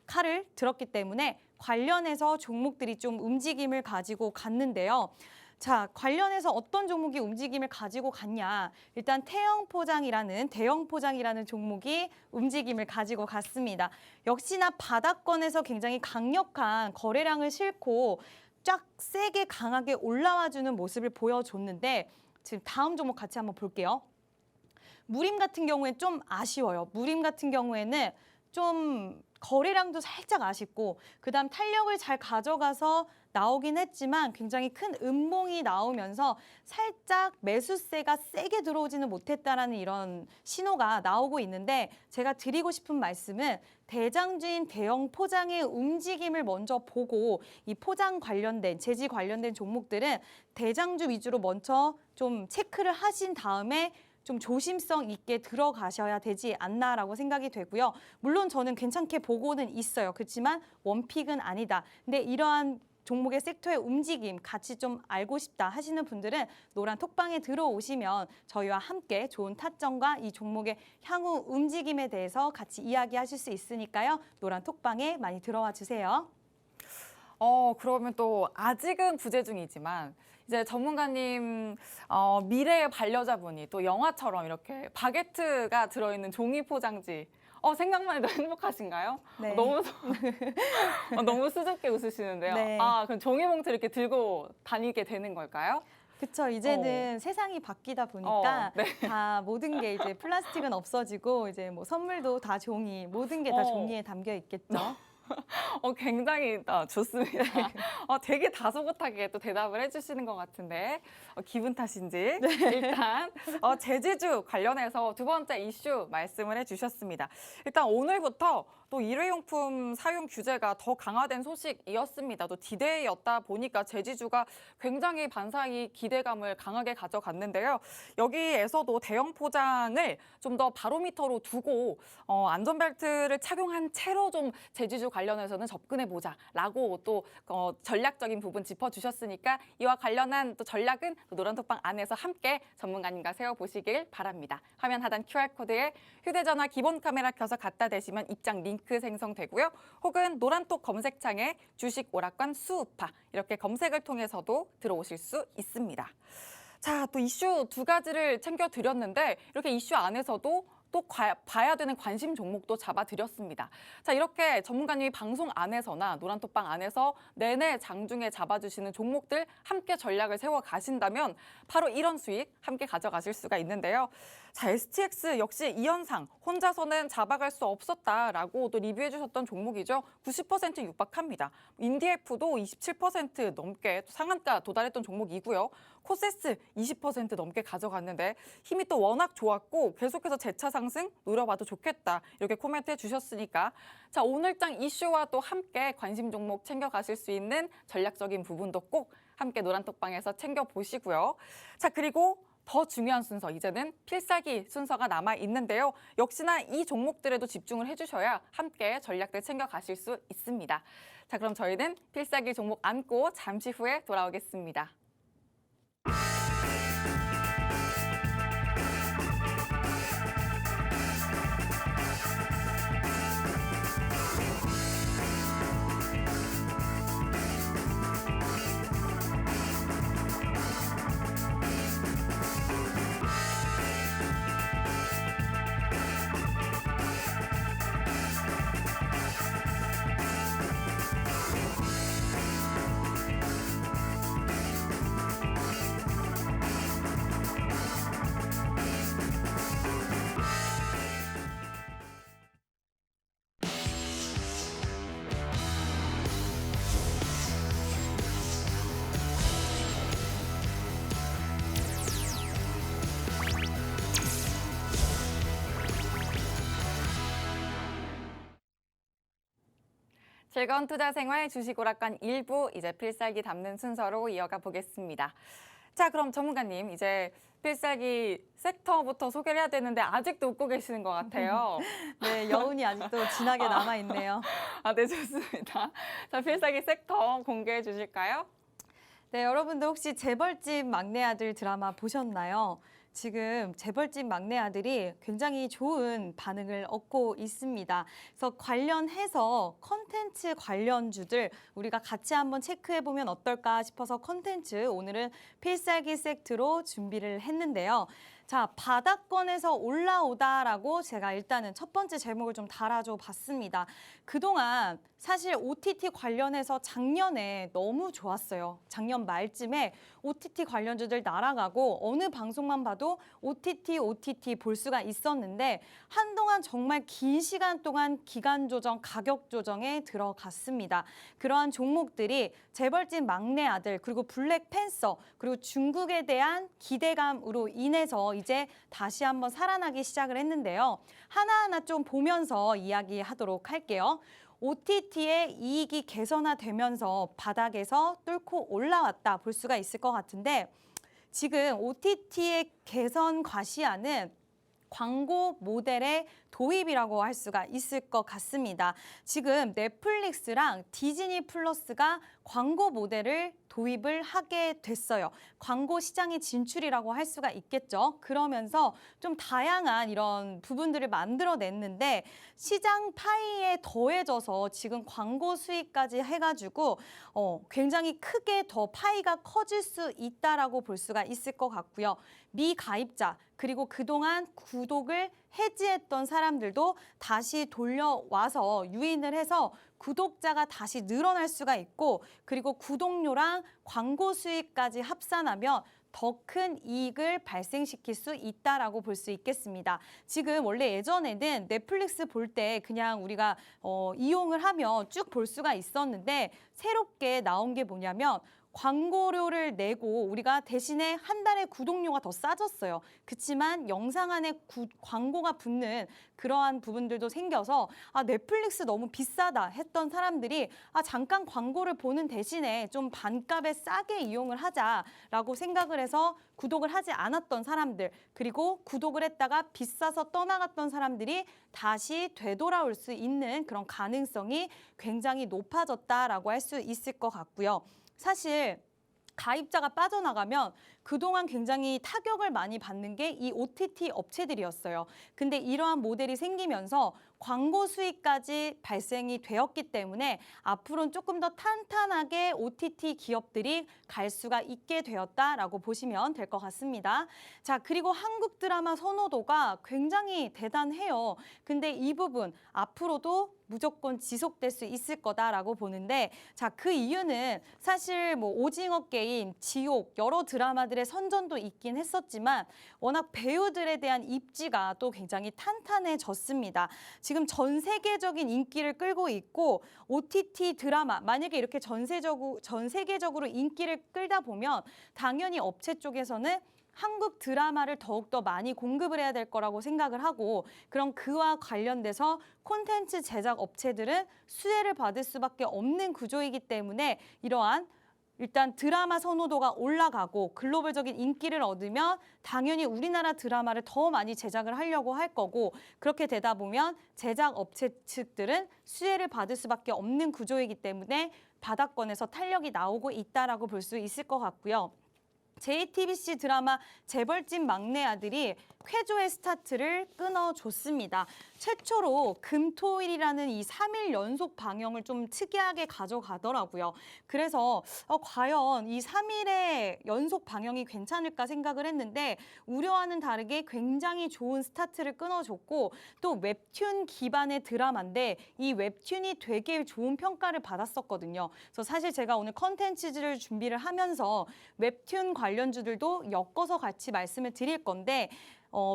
칼을 들었기 때문에 관련해서 종목들이 좀 움직임을 가지고 갔는데요. 자, 관련해서 어떤 종목이 움직임을 가지고 갔냐. 일단 대형 포장이라는 종목이 움직임을 가지고 갔습니다. 역시나 바닥권에서 굉장히 강력한 거래량을 싣고 쫙 세게 강하게 올라와주는 모습을 보여줬는데 지금 다음 종목 같이 한번 볼게요. 무림 같은 경우에 좀 아쉬워요. 무림 같은 경우에는 좀 거래량도 살짝 아쉽고 그다음 탄력을 잘 가져가서 나오긴 했지만 굉장히 큰 음봉이 나오면서 살짝 매수세가 세게 들어오지는 못했다라는 이런 신호가 나오고 있는데 제가 드리고 싶은 말씀은 대장주인 대형 포장의 움직임을 먼저 보고 이 포장 관련된 재지 관련된 종목들은 대장주 위주로 먼저 좀 체크를 하신 다음에 좀 조심성 있게 들어가셔야 되지 않나라고 생각이 되고요. 물론 저는 괜찮게 보고는 있어요. 그렇지만 원픽은 아니다. 근데 이러한 종목의 섹터의 움직임 같이 좀 알고 싶다 하시는 분들은 노란 톡방에 들어오시면 저희와 함께 좋은 타점과 이 종목의 향후 움직임에 대해서 같이 이야기하실 수 있으니까요. 노란 톡방에 많이 들어와 주세요.
그러면 또 아직은 부재 중이지만 이제 전문가님 미래의 반려자분이 또 영화처럼 이렇게 바게트가 들어있는 종이 포장지 생각만 해도 행복하신가요?
네.
너무 수줍게 웃으시는데요.
네.
그럼 종이 봉투 이렇게 들고 다니게 되는 걸까요?
그렇죠. 이제는 세상이 바뀌다 보니까
네.
다 모든 게 이제 플라스틱은 없어지고 이제 뭐 선물도 다 종이, 모든 게 다 종이에 담겨 있겠죠.
굉장히 좋습니다. 되게 다소곳하게 또 대답을 해주시는 것 같은데 기분 탓인지 일단 제지주 관련해서 두 번째 이슈 말씀을 해주셨습니다. 일단 오늘부터 또 일회용품 사용 규제가 더 강화된 소식이었습니다. 또 디데이였다 보니까 제지주가 굉장히 반사이 기대감을 강하게 가져갔는데요. 여기에서도 대형 포장을 좀 더 바로미터로 두고 안전벨트를 착용한 채로 좀 제지주 관련해서는 접근해보자라고 또 전략적인 부분 짚어주셨으니까 이와 관련한 또 전략은 또 노란톡방 안에서 함께 전문가님과 세워보시길 바랍니다. 화면 하단 QR코드에 휴대전화 기본 카메라 켜서 갖다 대시면 입장 링크 생성되고요. 혹은 노란톡 검색창에 주식 오락관 수우파 이렇게 검색을 통해서도 들어오실 수 있습니다. 자, 또 이슈 두 가지를 챙겨드렸는데 이렇게 이슈 안에서도 또 봐야 되는 관심 종목도 잡아드렸습니다. 자, 이렇게 전문가님이 방송 안에서나 노란톡방 안에서 내내 장중에 잡아주시는 종목들 함께 전략을 세워 가신다면 바로 이런 수익 함께 가져가실 수가 있는데요. 자, STX 역시 이 현상 혼자서는 잡아갈 수 없었다라고 또 리뷰해 주셨던 종목이죠. 90% 육박합니다. 인디에프도 27% 넘게 상한가 도달했던 종목이고요. 코세스 20% 넘게 가져갔는데 힘이 또 워낙 좋았고 계속해서 재차 상승 노려봐도 좋겠다 이렇게 코멘트해 주셨으니까 자, 오늘장 이슈와 또 함께 관심 종목 챙겨가실 수 있는 전략적인 부분도 꼭 함께 노란톡방에서 챙겨보시고요. 자, 그리고 더 중요한 순서, 이제는 필살기 순서가 남아 있는데요. 역시나 이 종목들에도 집중을 해주셔야 함께 전략들 챙겨가실 수 있습니다. 자, 그럼 저희는 필살기 종목 안고 잠시 후에 돌아오겠습니다. 즐거운 투자 생활 주식 오락관 1부 이제 필살기 담는 순서로 이어가 보겠습니다. 자, 그럼 전문가님 이제 필살기 섹터부터 소개를 해야 되는데 아직도 웃고 계시는 것 같아요.
네, 여운이 아직도 진하게 남아 있네요.
네, 좋습니다. 자, 필살기 섹터 공개해 주실까요?
네, 여러분들 혹시 재벌집 막내 아들 드라마 보셨나요? 지금 재벌집 막내 아들이 굉장히 좋은 반응을 얻고 있습니다. 그래서 관련해서 컨텐츠 관련주들 우리가 같이 한번 체크해보면 어떨까 싶어서 컨텐츠 오늘은 필살기 세트로 준비를 했는데요. 자, 바닥권에서 올라오다라고 제가 일단은 첫 번째 제목을 좀 달아줘 봤습니다. 그동안 사실 OTT 관련해서 작년에 너무 좋았어요. 작년 말쯤에 OTT 관련주들 날아가고 어느 방송만 봐도 OTT 볼 수가 있었는데 한동안 정말 긴 시간 동안 기간 조정, 가격 조정에 들어갔습니다. 그러한 종목들이 재벌집 막내 아들 그리고 블랙팬서 그리고 중국에 대한 기대감으로 인해서 이제 다시 한번 살아나기 시작을 했는데요. 하나하나 좀 보면서 이야기하도록 할게요. OTT의 이익이 개선화되면서 바닥에서 뚫고 올라왔다 볼 수가 있을 것 같은데 지금 OTT의 개선 과시하는 광고 모델의 도입이라고 할 수가 있을 것 같습니다. 지금 넷플릭스랑 디즈니 플러스가 광고 모델을 도입을 하게 됐어요. 광고 시장의 진출이라고 할 수가 있겠죠. 그러면서 좀 다양한 이런 부분들을 만들어냈는데 시장 파이에 더해져서 지금 광고 수익까지 해가지고 굉장히 크게 더 파이가 커질 수 있다라고 볼 수가 있을 것 같고요. 미가입자 그리고 그동안 구독을 해지했던 사람들도 다시 돌려와서 유인을 해서 구독자가 다시 늘어날 수가 있고 그리고 구독료랑 광고 수익까지 합산하면 더 큰 이익을 발생시킬 수 있다라고 볼 수 있겠습니다. 지금 원래 예전에는 넷플릭스 볼 때 그냥 우리가 이용을 하면 쭉 볼 수가 있었는데 새롭게 나온 게 뭐냐면 광고료를 내고 우리가 대신에 한 달에 구독료가 더 싸졌어요. 그렇지만 영상 안에 광고가 붙는 그러한 부분들도 생겨서 넷플릭스 너무 비싸다 했던 사람들이 잠깐 광고를 보는 대신에 좀 반값에 싸게 이용을 하자라고 생각을 해서 구독을 하지 않았던 사람들 그리고 구독을 했다가 비싸서 떠나갔던 사람들이 다시 되돌아올 수 있는 그런 가능성이 굉장히 높아졌다라고 할 수 있을 것 같고요. 사실 가입자가 빠져나가면 그동안 굉장히 타격을 많이 받는 게 이 OTT 업체들이었어요. 근데 이러한 모델이 생기면서 광고 수익까지 발생이 되었기 때문에 앞으로는 조금 더 탄탄하게 OTT 기업들이 갈 수가 있게 되었다라고 보시면 될 것 같습니다. 자, 그리고 한국 드라마 선호도가 굉장히 대단해요. 근데 이 부분 앞으로도 무조건 지속될 수 있을 거다라고 보는데 자, 그 이유는 사실 뭐 오징어 게임, 지옥 여러 드라마들의 선전도 있긴 했었지만 워낙 배우들에 대한 입지가 또 굉장히 탄탄해졌습니다. 지금 전 세계적인 인기를 끌고 있고 OTT 드라마 만약에 이렇게 전 세계적으로 인기를 끌다 보면 당연히 업체 쪽에서는 한국 드라마를 더욱더 많이 공급을 해야 될 거라고 생각을 하고 그럼 그와 관련돼서 콘텐츠 제작 업체들은 수혜를 받을 수밖에 없는 구조이기 때문에 이러한 일단 드라마 선호도가 올라가고 글로벌적인 인기를 얻으면 당연히 우리나라 드라마를 더 많이 제작을 하려고 할 거고 그렇게 되다 보면 제작 업체 측들은 수혜를 받을 수밖에 없는 구조이기 때문에 바닥권에서 탄력이 나오고 있다라고 볼 수 있을 것 같고요. JTBC 드라마 재벌집 막내 아들이 쾌조의 스타트를 끊어줬습니다. 최초로 금토일이라는 이 3일 연속 방영을 좀 특이하게 가져가더라고요. 그래서 과연 이 3일의 연속 방영이 괜찮을까 생각을 했는데 우려와는 다르게 굉장히 좋은 스타트를 끊어줬고 또 웹툰 기반의 드라마인데 이 웹툰이 되게 좋은 평가를 받았었거든요. 그래서 사실 제가 오늘 컨텐츠를 준비를 하면서 웹툰 관련주들도 엮어서 같이 말씀을 드릴 건데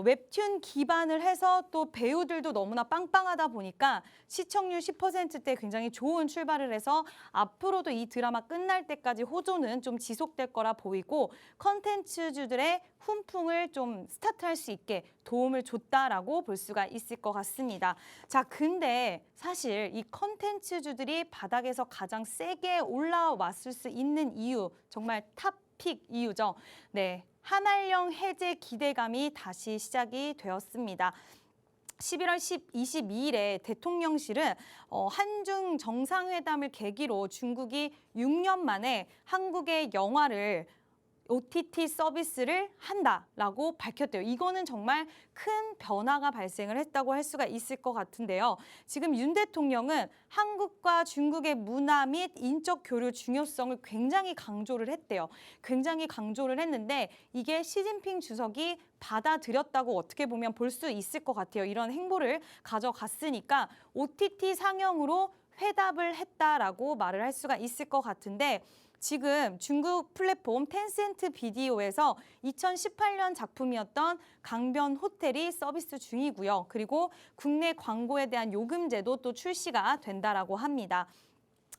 웹툰 기반을 해서 또 배우들도 너무나 빵빵하다 보니까 시청률 10%대 굉장히 좋은 출발을 해서 앞으로도 이 드라마 끝날 때까지 호조는 좀 지속될 거라 보이고 컨텐츠주들의 훈풍을 좀 스타트할 수 있게 도움을 줬다라고 볼 수가 있을 것 같습니다. 자, 근데 사실 이 컨텐츠주들이 바닥에서 가장 세게 올라왔을 수 있는 이유 정말 탑픽 이유죠. 네. 한알령 해제 기대감이 다시 시작이 되었습니다. 11월 22일에 대통령실은 한중 정상회담을 계기로 중국이 6년 만에 한국의 영화를 OTT 서비스를 한다라고 밝혔대요. 이거는 정말 큰 변화가 발생을 했다고 할 수가 있을 것 같은데요. 지금 윤 대통령은 한국과 중국의 문화 및 인적 교류 중요성을 굉장히 강조를 했대요. 굉장히 강조를 했는데 이게 시진핑 주석이 받아들였다고 어떻게 보면 볼 수 있을 것 같아요. 이런 행보를 가져갔으니까 OTT 상영으로 회답을 했다라고 말을 할 수가 있을 것 같은데 지금 중국 플랫폼 텐센트 비디오에서 2018년 작품이었던 강변 호텔이 서비스 중이고요. 그리고 국내 광고에 대한 요금제도 또 출시가 된다라고 합니다.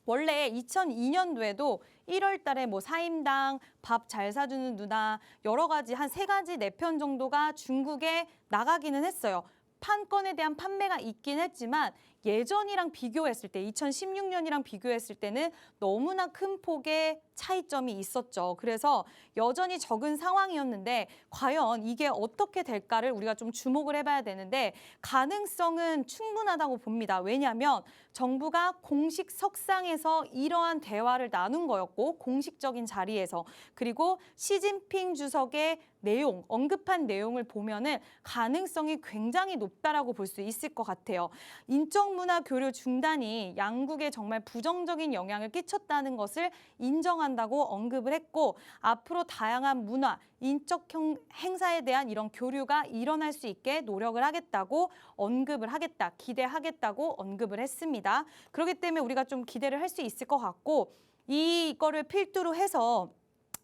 원래 2002년도에도 1월 달에 뭐 사임당, 밥 잘 사주는 누나 여러 가지 한 3가지 4편 정도가 중국에 나가기는 했어요. 판권에 대한 판매가 있긴 했지만 예전이랑 비교했을 때 2016년이랑 비교했을 때는 너무나 큰 폭의 차이점이 있었죠. 그래서 여전히 적은 상황이었는데 과연 이게 어떻게 될까를 우리가 좀 주목을 해봐야 되는데 가능성은 충분하다고 봅니다. 왜냐하면 정부가 공식 석상에서 이러한 대화를 나눈 거였고 공식적인 자리에서 그리고 시진핑 주석의 내용, 언급한 내용을 보면은 가능성이 굉장히 높다라고 볼 수 있을 것 같아요. 인적 문화 교류 중단이 양국에 정말 부정적인 영향을 끼쳤다는 것을 인정한다고 언급을 했고 앞으로 다양한 문화, 인적 행사에 대한 이런 교류가 일어날 수 있게 노력을 하겠다고 언급을 하겠다, 기대하겠다고 언급을 했습니다. 그렇기 때문에 우리가 좀 기대를 할 수 있을 것 같고 이거를 필두로 해서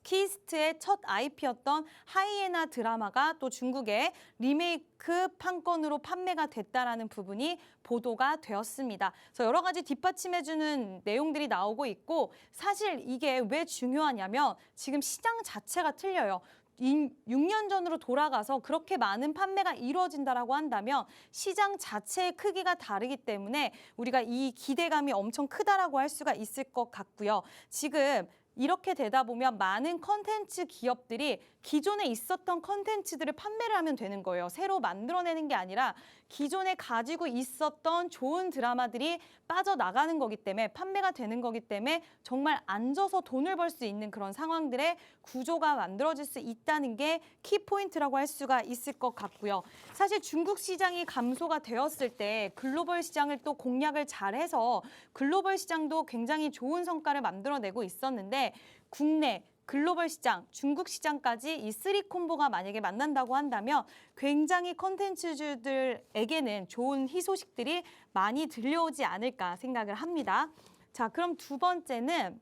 키스트의 첫 IP였던 하이에나 드라마가 또 중국의 리메이크 판권으로 판매가 됐다라는 부분이 보도가 되었습니다. 그래서 여러 가지 뒷받침해주는 내용들이 나오고 있고 사실 이게 왜 중요하냐면 지금 시장 자체가 틀려요. 6년 전으로 돌아가서 그렇게 많은 판매가 이루어진다라고 한다면 시장 자체의 크기가 다르기 때문에 우리가 이 기대감이 엄청 크다라고 할 수가 있을 것 같고요. 지금 이렇게 되다 보면 많은 컨텐츠 기업들이 기존에 있었던 컨텐츠들을 판매를 하면 되는 거예요. 새로 만들어내는 게 아니라 기존에 가지고 있었던 좋은 드라마들이 빠져나가는 거기 때문에 판매가 되는 거기 때문에 정말 앉아서 돈을 벌 수 있는 그런 상황들의 구조가 만들어질 수 있다는 게 키포인트라고 할 수가 있을 것 같고요. 사실 중국 시장이 감소가 되었을 때 글로벌 시장을 또 공략을 잘해서 글로벌 시장도 굉장히 좋은 성과를 만들어내고 있었는데 국내 글로벌 시장, 중국 시장까지 이 3콤보가 만약에 만난다고 한다면 굉장히 콘텐츠주들에게는 좋은 희소식들이 많이 들려오지 않을까 생각을 합니다. 자, 그럼 두 번째는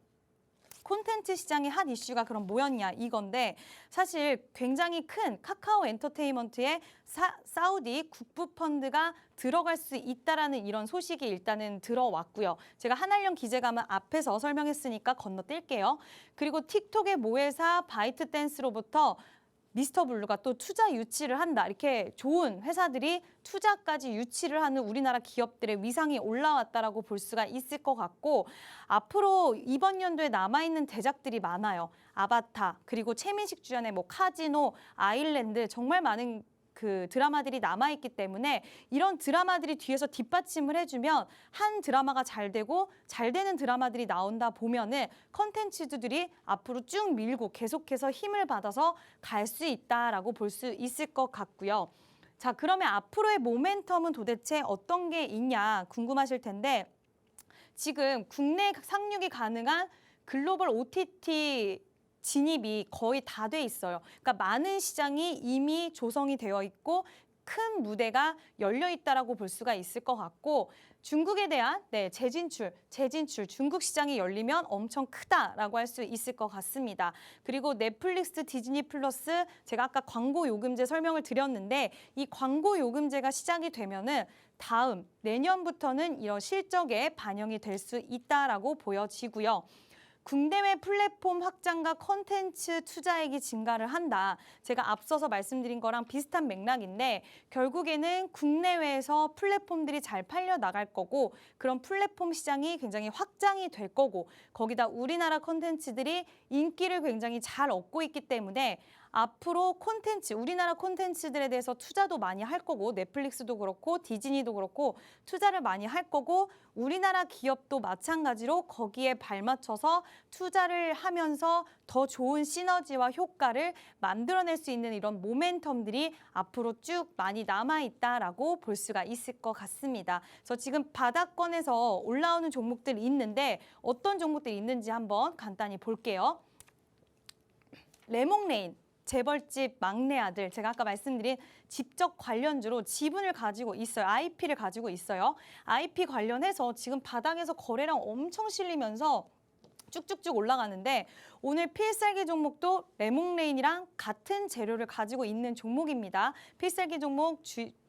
콘텐츠 시장의 핫 이슈가 그럼 뭐였냐 이건데 사실 굉장히 큰 카카오 엔터테인먼트의 사우디 국부 펀드가 들어갈 수 있다라는 이런 소식이 일단은 들어왔고요. 제가 한알령 기재감은 앞에서 설명했으니까 건너뛸게요. 그리고 틱톡의 모회사 바이트댄스로부터 미스터 블루가 또 투자 유치를 한다. 이렇게 좋은 회사들이 투자까지 유치를 하는 우리나라 기업들의 위상이 올라왔다라고 볼 수가 있을 것 같고 앞으로 이번 연도에 남아있는 대작들이 많아요. 아바타, 그리고 최민식 주연의 뭐 카지노, 아일랜드 정말 많은 그 드라마들이 남아있기 때문에 이런 드라마들이 뒤에서 뒷받침을 해주면 한 드라마가 잘 되고 잘 되는 드라마들이 나온다 보면은 컨텐츠들이 앞으로 쭉 밀고 계속해서 힘을 받아서 갈 수 있다라고 볼 수 있을 것 같고요. 자, 그러면 앞으로의 모멘텀은 도대체 어떤 게 있냐 궁금하실 텐데 지금 국내 상륙이 가능한 글로벌 OTT 진입이 거의 다 돼 있어요. 그러니까 많은 시장이 이미 조성이 되어 있고 큰 무대가 열려 있다라고 볼 수가 있을 것 같고 중국에 대한 재진출 중국 시장이 열리면 엄청 크다라고 할 수 있을 것 같습니다. 그리고 넷플릭스, 디즈니 플러스 제가 아까 광고 요금제 설명을 드렸는데 이 광고 요금제가 시작이 되면은 다음 내년부터는 이런 실적에 반영이 될 수 있다라고 보여지고요. 국내외 플랫폼 확장과 콘텐츠 투자액이 증가를 한다. 제가 앞서서 말씀드린 거랑 비슷한 맥락인데 결국에는 국내외에서 플랫폼들이 잘 팔려 나갈 거고 그런 플랫폼 시장이 굉장히 확장이 될 거고 거기다 우리나라 콘텐츠들이 인기를 굉장히 잘 얻고 있기 때문에 앞으로 콘텐츠, 우리나라 콘텐츠들에 대해서 투자도 많이 할 거고 넷플릭스도 그렇고 디즈니도 그렇고 투자를 많이 할 거고 우리나라 기업도 마찬가지로 거기에 발맞춰서 투자를 하면서 더 좋은 시너지와 효과를 만들어낼 수 있는 이런 모멘텀들이 앞으로 쭉 많이 남아있다라고 볼 수가 있을 것 같습니다. 그래서 지금 바닥권에서 올라오는 종목들이 있는데 어떤 종목들이 있는지 한번 간단히 볼게요. 레몽레인. 재벌집 막내 아들, 제가 아까 말씀드린 집적 관련주로 지분을 가지고 있어요. IP를 가지고 있어요. IP 관련해서 지금 바닥에서 거래량 엄청 실리면서 쭉쭉쭉 올라가는데 오늘 필살기 종목도 레몽레인이랑 같은 재료를 가지고 있는 종목입니다. 필살기 종목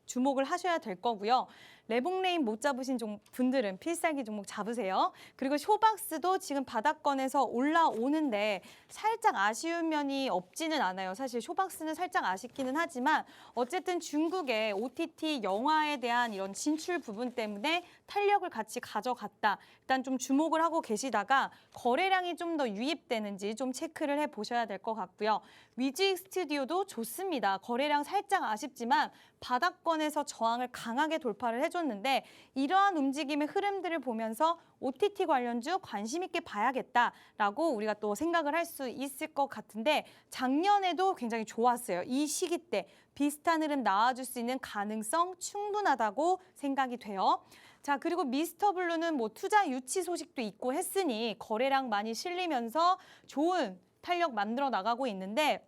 주목을 하셔야 될 거고요. 레몽레인 못 잡으신 분들은 필살기 종목 잡으세요. 그리고 쇼박스도 지금 바닥권에서 올라오는데 살짝 아쉬운 면이 없지는 않아요. 사실 쇼박스는 살짝 아쉽기는 하지만 어쨌든 중국의 OTT 영화에 대한 이런 진출 부분 때문에 탄력을 같이 가져갔다. 일단 좀 주목을 하고 계시다가 거래량이 좀 더 유입되는지 좀 체크를 해보셔야 될 것 같고요. 위즈익 스튜디오도 좋습니다. 거래량 살짝 아쉽지만 바닥권에서 저항을 강하게 돌파를 해줬는데 이러한 움직임의 흐름들을 보면서 OTT 관련주 관심 있게 봐야겠다라고 우리가 또 생각을 할 수 있을 것 같은데 작년에도 굉장히 좋았어요. 이 시기 때 비슷한 흐름 나와줄 수 있는 가능성 충분하다고 생각이 돼요. 자, 그리고 미스터블루는 뭐 투자 유치 소식도 있고 했으니 거래량 많이 실리면서 좋은 탄력 만들어 나가고 있는데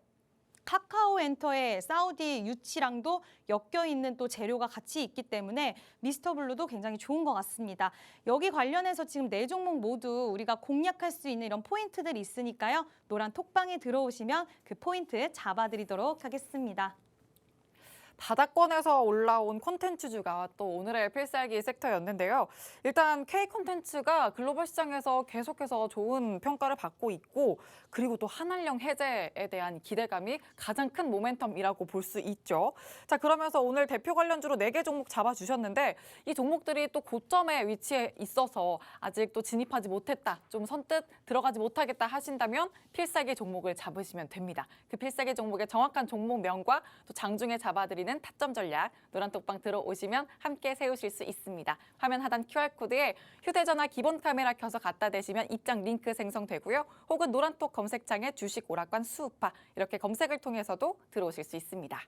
카카오엔터의 사우디 유치랑도 엮여 있는 또 재료가 같이 있기 때문에 미스터블루도 굉장히 좋은 것 같습니다. 여기 관련해서 지금 네 종목 모두 우리가 공략할 수 있는 이런 포인트들이 있으니까요. 노란 톡방에 들어오시면 그 포인트 잡아드리도록 하겠습니다.
바닥권에서 올라온 콘텐츠주가 또 오늘의 필살기 섹터였는데요. 일단 K 콘텐츠가 글로벌 시장에서 계속해서 좋은 평가를 받고 있고 그리고 또 한한령 해제에 대한 기대감이 가장 큰 모멘텀이라고 볼 수 있죠. 자, 그러면서 오늘 대표 관련주로 4개 종목 잡아주셨는데 이 종목들이 또 고점에 위치해 있어서 아직 또 진입하지 못했다, 좀 선뜻 들어가지 못하겠다 하신다면 필살기 종목을 잡으시면 됩니다. 그 필살기 종목의 정확한 종목명과 또 장중에 잡아드리는 타점 전략 노란톡방 들어오시면 함께 세우실 수 있습니다. 화면 하단 QR코드에 휴대전화 기본 카메라 켜서 갖다 대시면 입장 링크 생성되고요. 혹은 노란톡 검색창에 주식 오락관 수우파 이렇게 검색을 통해서도 들어오실 수 있습니다.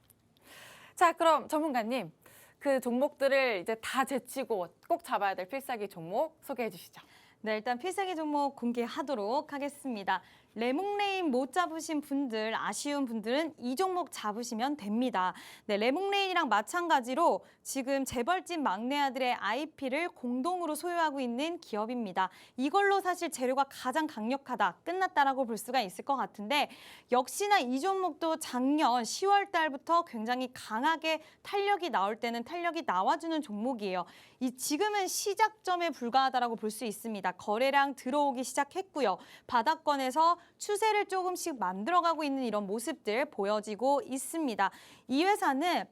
자, 그럼 전문가님, 그 종목들을 이제 다 제치고 꼭 잡아야 될 필살기 종목 소개해 주시죠.
네, 일단 필살기 종목 공개하도록 하겠습니다. 레몽레인 못 잡으신 분들, 아쉬운 분들은 이 종목 잡으시면 됩니다. 네, 레몽레인이랑 마찬가지로 지금 재벌집 막내 아들의 IP를 공동으로 소유하고 있는 기업입니다. 이걸로 사실 재료가 가장 강력하다, 끝났다라고 볼 수가 있을 것 같은데 역시나 이 종목도 작년 10월 달부터 굉장히 강하게 탄력이 나올 때는 탄력이 나와주는 종목이에요. 지금은 시작점에 불과하다라고 볼 수 있습니다. 거래량 들어오기 시작했고요. 바닥권에서 추세를 조금씩 만들어가고 있는 이런 모습들 보여지고 있습니다. 이 회사는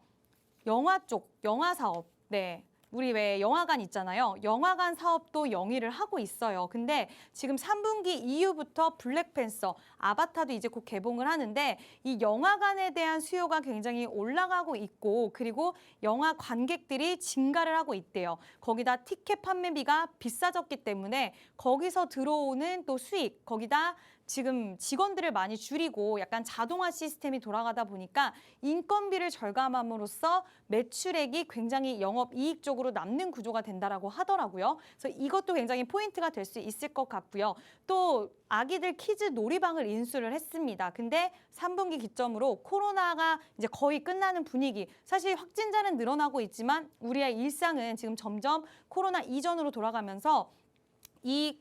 영화 쪽, 영화 사업, 네. 우리 왜 영화관 있잖아요. 영화관 사업도 영위를 하고 있어요. 근데 지금 3분기 이후부터 블랙팬서, 아바타도 이제 곧 개봉을 하는데 이 영화관에 대한 수요가 굉장히 올라가고 있고 그리고 영화 관객들이 증가를 하고 있대요. 거기다 티켓 판매비가 비싸졌기 때문에 거기서 들어오는 또 수익, 거기다 지금 직원들을 많이 줄이고 약간 자동화 시스템이 돌아가다 보니까 인건비를 절감함으로써 매출액이 굉장히 영업이익 쪽으로 남는 구조가 된다라고 하더라고요. 그래서 이것도 굉장히 포인트가 될 수 있을 것 같고요. 또 아기들 키즈 놀이방을 인수를 했습니다. 근데 3분기 기점으로 코로나가 이제 거의 끝나는 분위기. 사실 확진자는 늘어나고 있지만 우리의 일상은 지금 점점 코로나 이전으로 돌아가면서 이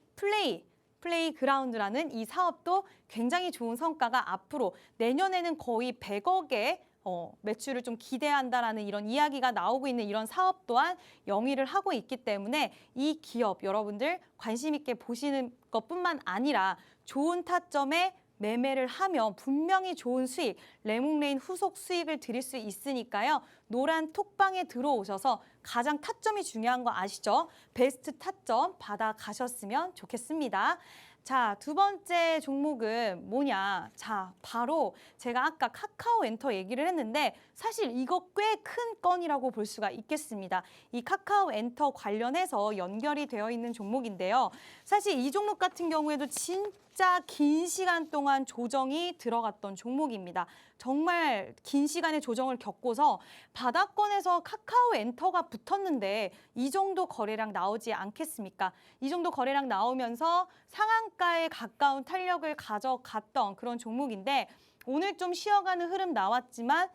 플레이그라운드라는 이 사업도 굉장히 좋은 성과가 앞으로 내년에는 거의 100억의 매출을 좀 기대한다라는 이런 이야기가 나오고 있는 이런 사업 또한 영위를 하고 있기 때문에 이 기업 여러분들 관심 있게 보시는 것뿐만 아니라 좋은 타점에 매매를 하면 분명히 좋은 수익, 레몽레인 후속 수익을 드릴 수 있으니까요. 노란 톡방에 들어오셔서 가장 타점이 중요한 거 아시죠? 베스트 타점 받아가셨으면 좋겠습니다. 자, 두 번째 종목은 뭐냐? 자, 바로 제가 아까 카카오 엔터 얘기를 했는데 사실 이거 꽤 큰 건이라고 볼 수가 있겠습니다. 이 카카오 엔터 관련해서 연결이 되어 있는 종목인데요. 사실 이 종목 같은 경우에도 진짜 긴 시간 동안 조정이 들어갔던 종목입니다. 정말 긴 시간의 조정을 겪고서 바닥권에서 카카오 엔터가 붙었는데 이 정도 거래량 나오지 않겠습니까? 이 정도 거래량 나오면서 상한가에 가까운 탄력을 가져갔던 그런 종목인데 오늘 좀 쉬어가는 흐름 나왔지만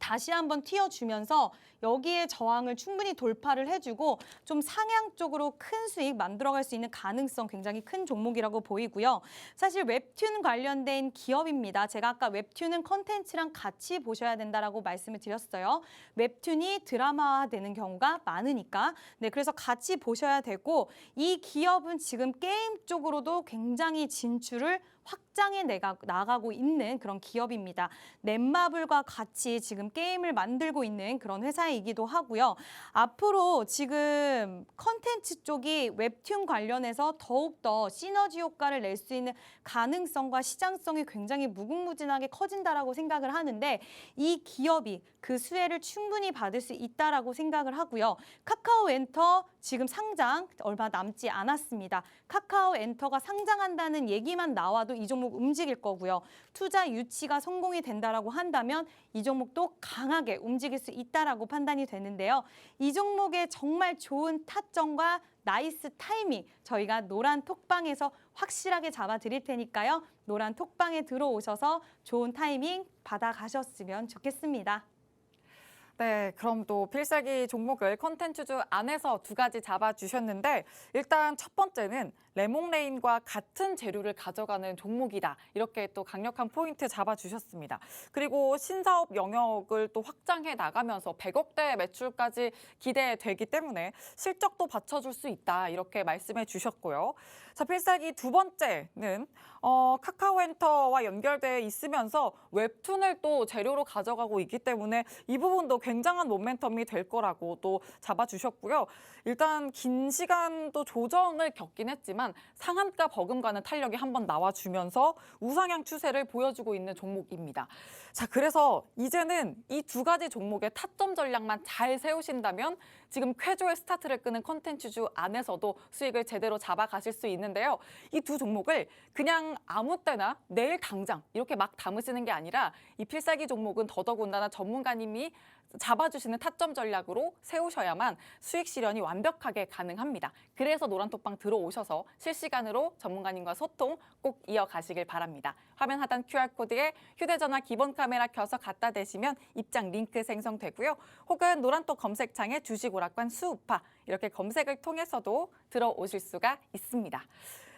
다시 한번 튀어주면서 여기에 저항을 충분히 돌파를 해주고 좀 상향 쪽으로 큰 수익 만들어갈 수 있는 가능성 굉장히 큰 종목이라고 보이고요. 사실 웹툰 관련된 기업입니다. 제가 아까 웹툰은 컨텐츠랑 같이 보셔야 된다라고 말씀을 드렸어요. 웹툰이 드라마화되는 경우가 많으니까. 네, 그래서 같이 보셔야 되고 이 기업은 지금 게임 쪽으로도 굉장히 진출을 확장해 나가고 있는 그런 기업입니다. 넷마블과 같이 지금 게임을 만들고 있는 그런 회사이기도 하고요. 앞으로 지금 컨텐츠 쪽이 웹툰 관련해서 더욱더 시너지 효과를 낼 수 있는 가능성과 시장성이 굉장히 무궁무진하게 커진다라고 생각을 하는데 이 기업이 그 수혜를 충분히 받을 수 있다라고 생각을 하고요. 카카오 엔터 지금 상장 얼마 남지 않았습니다. 카카오 엔터가 상장한다는 얘기만 나와도 이 종목 움직일 거고요. 투자 유치가 성공이 된다라고 한다면 이 종목도 강하게 움직일 수 있다라고 판단이 되는데요. 이 종목의 정말 좋은 타점과 나이스 타이밍 저희가 노란 톡방에서 확실하게 잡아드릴 테니까요. 노란 톡방에 들어오셔서 좋은 타이밍 받아가셨으면 좋겠습니다.
네, 그럼 또 필살기 종목을 컨텐츠주 안에서 두 가지 잡아주셨는데 일단 첫 번째는 레몽레인과 같은 재료를 가져가는 종목이다. 이렇게 또 강력한 포인트 잡아주셨습니다. 그리고 신사업 영역을 또 확장해 나가면서 100억대 매출까지 기대되기 때문에 실적도 받쳐줄 수 있다. 이렇게 말씀해 주셨고요. 자, 필살기 두 번째는 카카오엔터와 연결돼 있으면서 웹툰을 또 재료로 가져가고 있기 때문에 이 부분도 굉장한 모멘텀이 될 거라고 또 잡아주셨고요. 일단 긴 시간도 조정을 겪긴 했지만 상한가 버금가는 탄력이 한번 나와주면서 우상향 추세를 보여주고 있는 종목입니다. 자, 그래서 이제는 이 두 가지 종목의 타점 전략만 잘 세우신다면 지금 쾌조의 스타트를 끄는 컨텐츠주 안에서도 수익을 제대로 잡아가실 수 있는데요. 이 두 종목을 그냥 아무 때나 내일 당장 이렇게 막 담으시는 게 아니라 이 필살기 종목은 더더군다나 전문가님이 잡아주시는 타점 전략으로 세우셔야만 수익 실현이 완벽하게 가능합니다. 그래서 노란톡방 들어오셔서 실시간으로 전문가님과 소통 꼭 이어가시길 바랍니다. 화면 하단 QR코드에 휴대전화 기본 카메라 켜서 갖다 대시면 입장 링크 생성되고요. 혹은 노란톡 검색창에 주식오락관 수우파 이렇게 검색을 통해서도 들어오실 수가 있습니다.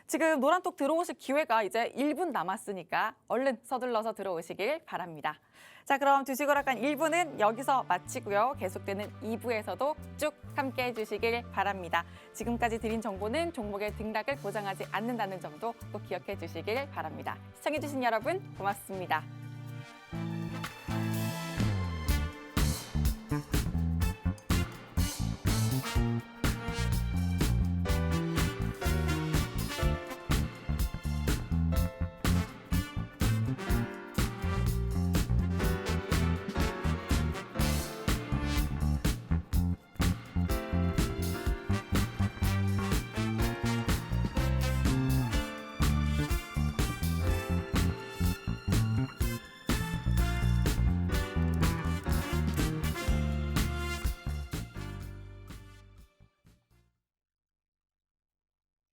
지금 노란톡 들어오실 기회가 이제 1분 남았으니까 얼른 서둘러서 들어오시길 바랍니다. 자, 그럼 주식오락관 1부는 여기서 마치고요. 계속되는 2부에서도 쭉 함께 해주시길 바랍니다. 지금까지 드린 정보는 종목의 등락을 보장하지 않는다는 점도 꼭 기억해 주시길 바랍니다. 시청해주신 여러분 고맙습니다.